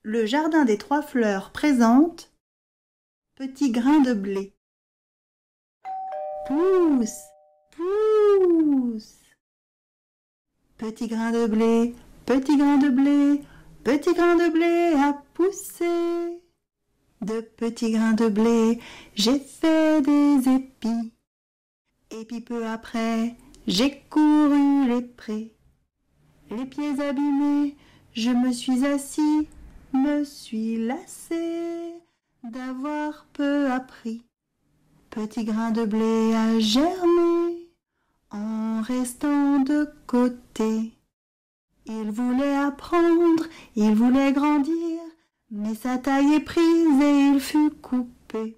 Le jardin des trois fleurs présente Petit grain de blé. Pousse, pousse. Petit grain de blé, petit grain de blé, petit grain de blé a poussé. De petits grains de blé, j'ai fait des épis. Et puis peu après, j'ai couru les prés. Les pieds abîmés, je me suis assis, me suis lassé d'avoir peu appris. Petit grain de blé a germé en restant de côté. Il voulait apprendre, il voulait grandir, mais sa taille est prise et il fut coupé.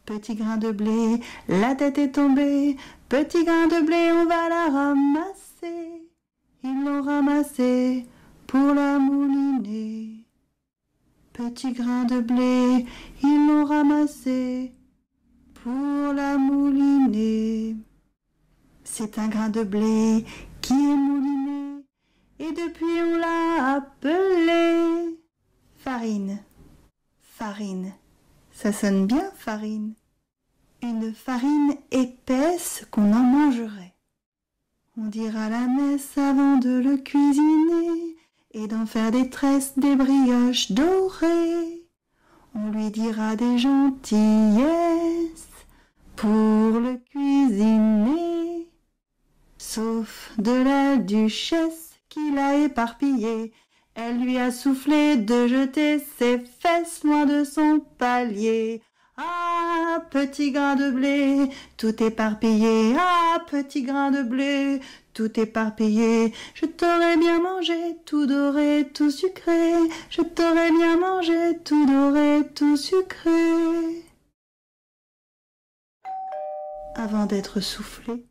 Petit grain de blé, la tête est tombée. Petit grain de blé, on va la ramasser. Ils l'ont ramassé pour la mouliner. Petit grain de blé, ils l'ont ramassé pour la mouliner. C'est un grain de blé qui est mouliné et depuis on l'a appelé farine. Farine, ça sonne bien farine. Une farine épaisse qu'on en mangerait. On dira la messe avant de le cuisiner et d'en faire des tresses, des brioches dorées. On lui dira des gentillesses pour le cuisiner. Sauf de la duchesse qui l'a éparpillé. Elle lui a soufflé de jeter ses fesses loin de son palier. Ah, petit grain de blé, tout éparpillé. Ah, petit grain de blé, tout éparpillé. Je t'aurais bien mangé, tout doré, tout sucré. Je t'aurais bien mangé, tout doré, tout sucré. Avant d'être soufflé,